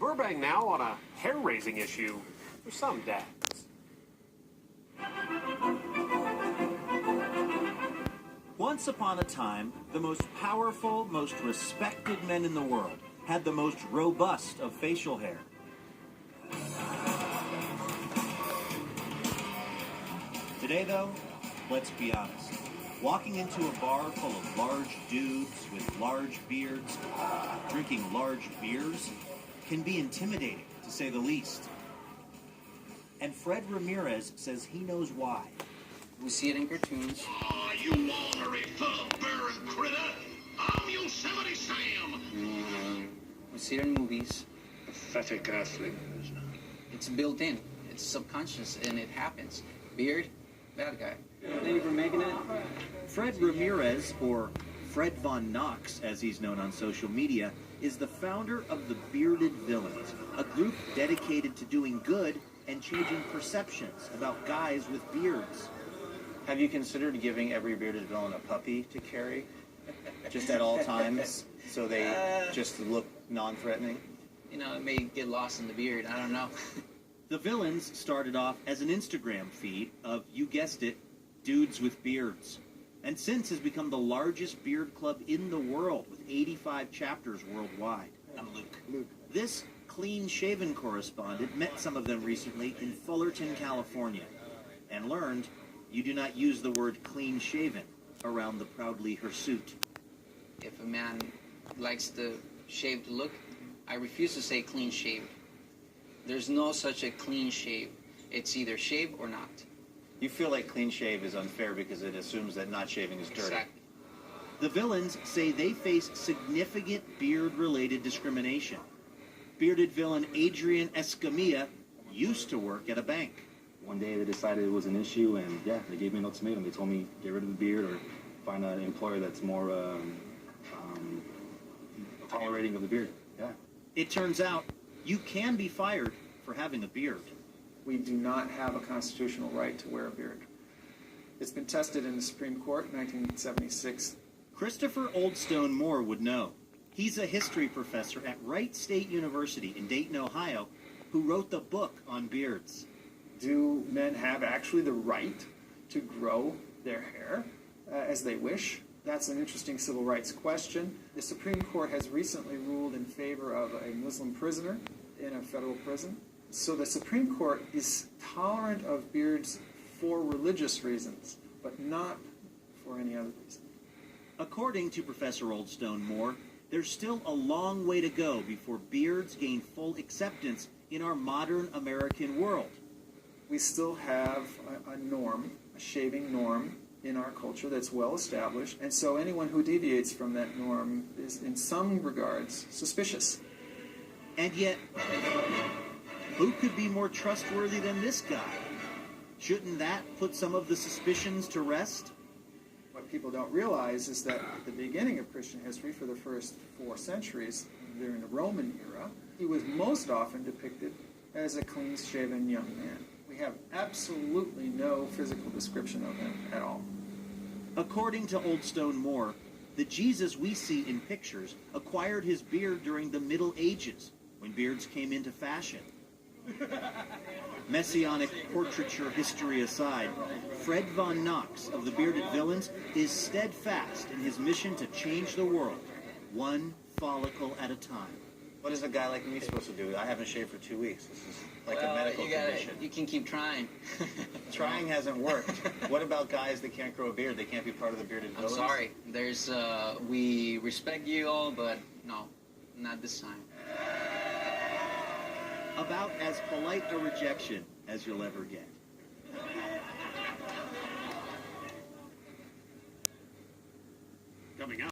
We're bang now on a hair-raising issue for some dads. Once upon a time, the most powerful, most respected men in the world had the most robust of facial hair. Today, though, let's be honest. Walking into a bar full of large dudes with large beards, drinking large beers, can be intimidating, to say the least. And Fred Ramirez says he knows why. We see it in cartoons. Oh, you ornery, fur-bearing critter! I'm Yosemite Sam! We see it in movies. Pathetic earthling. It's built in. It's subconscious, and it happens. Beard, bad guy. Thank you for making it. Fred Ramirez, or Fred Von Knox, as he's known on social media, is the founder of the Bearded Villains, a group dedicated to doing good and changing perceptions about guys with beards. Have you considered giving every bearded villain a puppy to carry, just at all times, so they just look non-threatening? You know, it may get lost in the beard. I don't know. The Villains started off as an Instagram feed of, you guessed it, dudes with beards, and since has become the largest beard club in the world with 85 chapters worldwide. I'm Luke. This clean-shaven correspondent met some of them recently in Fullerton, California, and learned you do not use the word clean-shaven around the proudly hirsute. If a man likes the shaved look, I refuse to say clean shaved. There's no such a clean shave. It's either shave or not. You feel like clean shave is unfair because it assumes that not shaving is dirty. Exactly. The Villains say they face significant beard-related discrimination. Bearded villain Adrian Escamilla used to work at a bank. One day they decided it was an issue, and yeah, they gave me an ultimatum. They told me get rid of the beard or find an employer that's more tolerating of the beard. Yeah. It turns out you can be fired for having a beard. We do not have a constitutional right to wear a beard. It's been tested in the Supreme Court in 1976. Christopher Oldstone Moore would know. He's a history professor at Wright State University in Dayton, Ohio, who wrote the book on beards. Do men have actually the right to grow their hair as they wish? That's an interesting civil rights question. The Supreme Court has recently ruled in favor of a Muslim prisoner in a federal prison. So the Supreme Court is tolerant of beards for religious reasons, but not for any other reason. According to Professor Oldstone Moore, there's still a long way to go before beards gain full acceptance in our modern American world. We still have a norm, a shaving norm in our culture that's well established, and so anyone who deviates from that norm is in some regards suspicious. And yet, who could be more trustworthy than this guy? Shouldn't that put some of the suspicions to rest? What people don't realize is that at the beginning of Christian history, for the first 4 centuries, during the Roman era, he was most often depicted as a clean-shaven young man. We have absolutely no physical description of him at all. According to Oldstone Moore, the Jesus we see in pictures acquired his beard during the Middle Ages, when beards came into fashion. Messianic portraiture history aside, Fred Von Knox of the Bearded Villains is steadfast in his mission to change the world, one follicle at a time. What is a guy like me supposed to do? I haven't shaved for 2 weeks. This is like a medical condition. You can keep trying. Trying hasn't worked. What about guys that can't grow a beard? They can't be part of the Bearded I'm Villains? sorry. We respect you all, but no, not this time. About as polite a rejection as you'll ever get. Coming up.